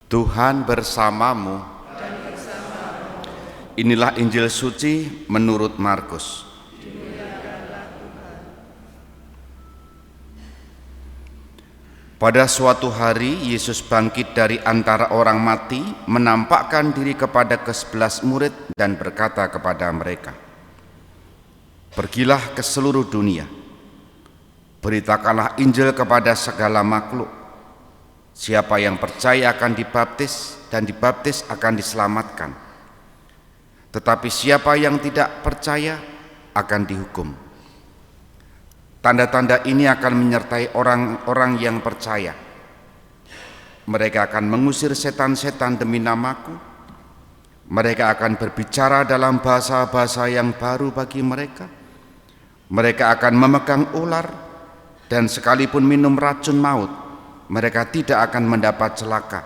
Tuhan bersamamu. Inilah Injil suci menurut Markus. Pada suatu hari Yesus bangkit dari antara orang mati, menampakkan diri kepada ke-11 murid dan berkata kepada mereka, "Pergilah ke seluruh dunia, beritakanlah Injil kepada segala makhluk. Siapa yang percaya akan dibaptis dan dibaptis akan diselamatkan. Tetapi siapa yang tidak percaya akan dihukum. Tanda-tanda ini akan menyertai orang-orang yang percaya. Mereka akan mengusir setan-setan demi namaku. Mereka akan berbicara dalam bahasa-bahasa yang baru bagi mereka. Mereka akan memegang ular, dan sekalipun minum racun maut, mereka tidak akan mendapat celaka.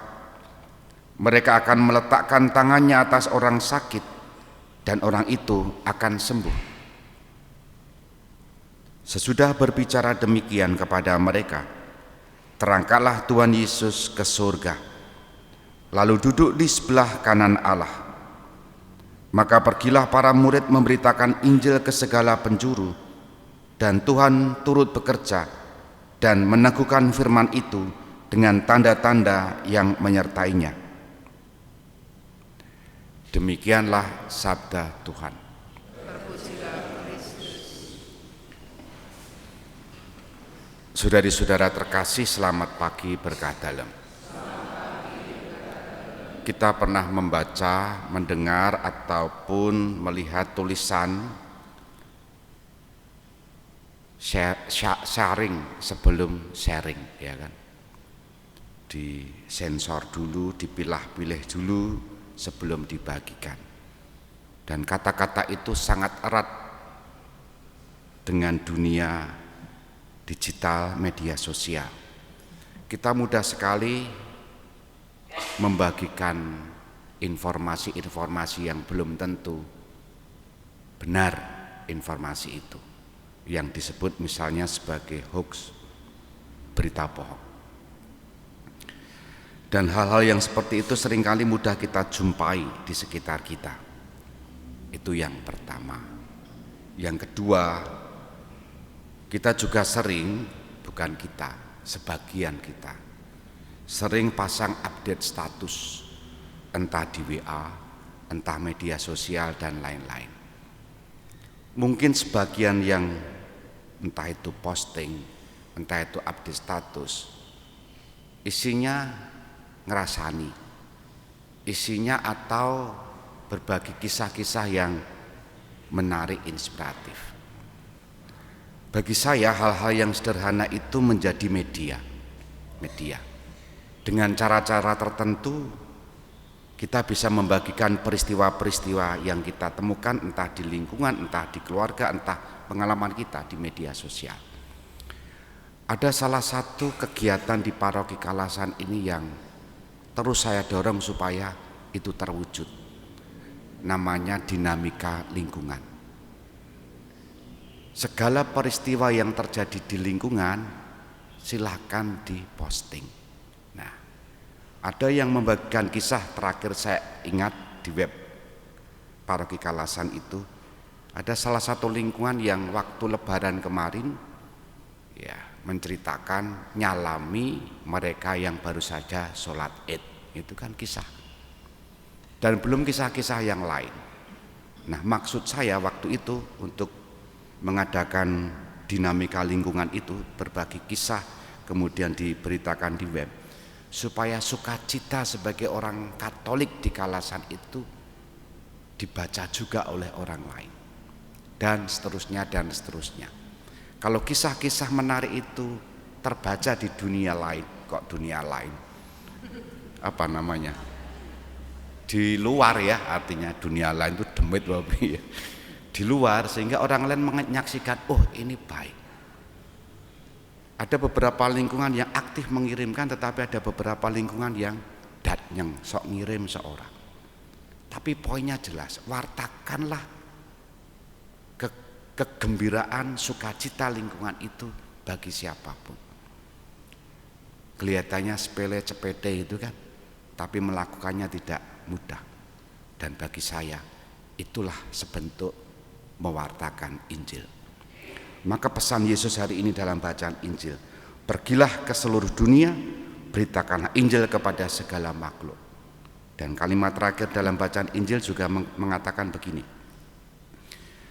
Mereka akan meletakkan tangannya atas orang sakit, dan orang itu akan sembuh." Sesudah berbicara demikian kepada mereka, terangkatlah Tuhan Yesus ke surga, lalu duduk di sebelah kanan Allah. Maka pergilah para murid memberitakan Injil ke segala penjuru, dan Tuhan turut bekerja dan meneguhkan firman itu dengan tanda-tanda yang menyertainya. Demikianlah sabda Tuhan. Saudari-saudara terkasih, selamat pagi berkah dalam. Kita pernah membaca, mendengar ataupun melihat tulisan sharing sebelum sharing, ya kan? Disensor dulu, dipilah-pilih dulu sebelum dibagikan. Dan kata-kata itu sangat erat dengan dunia digital, media sosial. Kita mudah sekali membagikan informasi-informasi yang belum tentu benar informasi itu, yang disebut misalnya sebagai hoax, berita bohong. Dan hal-hal yang seperti itu seringkali mudah kita jumpai di sekitar kita. Itu yang pertama. Yang kedua, kita juga sering, bukan kita, sebagian kita, sering pasang update status, entah di WA, entah media sosial dan lain-lain. Mungkin sebagian yang entah itu posting, entah itu update status, isinya ngerasani, isinya atau berbagi kisah-kisah yang menarik, inspiratif. Bagi saya hal-hal yang sederhana itu menjadi media. Dengan cara-cara tertentu kita bisa membagikan peristiwa-peristiwa yang kita temukan, entah di lingkungan, entah di keluarga, entah pengalaman kita di media sosial. Ada salah satu kegiatan di Paroki Kalasan ini yang terus saya dorong supaya itu terwujud. Namanya dinamika lingkungan. Segala peristiwa yang terjadi di lingkungan silakan diposting. Nah, ada yang membagikan kisah, terakhir saya ingat di web Paroki Kalasan itu ada salah satu lingkungan yang waktu Lebaran kemarin ya menceritakan nyalami mereka yang baru saja sholat Id. Itu kan kisah. Dan belum kisah-kisah yang lain. Nah, maksud saya waktu itu untuk mengadakan dinamika lingkungan itu, berbagi kisah kemudian diberitakan di web, supaya sukacita sebagai orang Katolik di Kalasan itu dibaca juga oleh orang lain, dan seterusnya dan seterusnya. Kalau kisah-kisah menarik itu terbaca di dunia lain, kok dunia lain? Apa namanya? Di luar ya, artinya dunia lain itu demit babi ya. Di luar, sehingga orang lain menyaksikan, oh ini baik. Ada beberapa lingkungan yang aktif mengirimkan, tetapi ada beberapa lingkungan yang datnyeng, sok ngirim seorang. Tapi poinnya jelas, wartakanlah kegembiraan, sukacita lingkungan itu bagi siapapun. Kelihatannya sepele cepete itu kan, tapi melakukannya tidak mudah. Dan bagi saya itulah sebentuk mewartakan Injil. Maka pesan Yesus hari ini dalam bacaan Injil, pergilah ke seluruh dunia, beritakanlah Injil kepada segala makhluk. Dan kalimat terakhir dalam bacaan Injil juga mengatakan begini: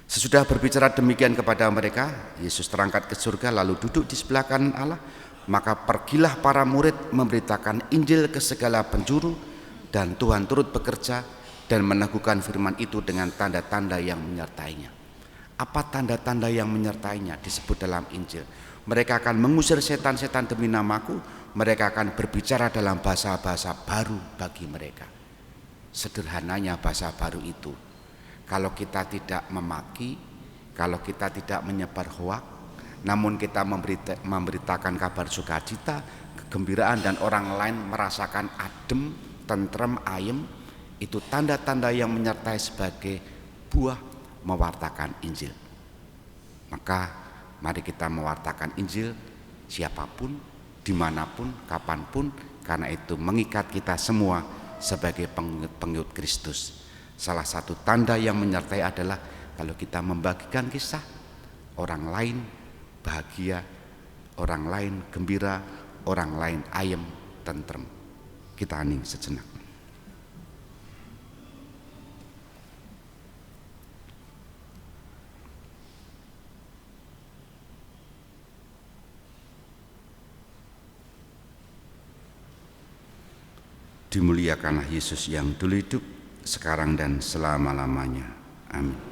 sesudah berbicara demikian kepada mereka, Yesus terangkat ke surga lalu duduk di sebelah kanan Allah. Maka pergilah para murid memberitakan Injil ke segala penjuru, dan Tuhan turut bekerja dan meneguhkan firman itu dengan tanda-tanda yang menyertainya. Apa tanda-tanda yang menyertainya disebut dalam Injil? Mereka akan mengusir setan-setan demi namaku, mereka akan berbicara dalam bahasa-bahasa baru bagi mereka. Sederhananya bahasa baru itu, kalau kita tidak memaki, kalau kita tidak menyebar hoak, namun kita memberitakan kabar sukacita, kegembiraan, dan orang lain merasakan adem, tentrem, ayem, itu tanda-tanda yang menyertai sebagai buah mewartakan Injil. Maka mari kita mewartakan Injil siapapun, dimanapun, kapanpun, karena itu mengikat kita semua sebagai pengikut Kristus. Salah satu tanda yang menyertai adalah kalau kita membagikan kisah, orang lain bahagia, orang lain gembira, orang lain ayem, tentrem. Kita hening sejenak. Dimuliakanlah Yesus yang dulu hidup, sekarang dan selama-lamanya. Amin.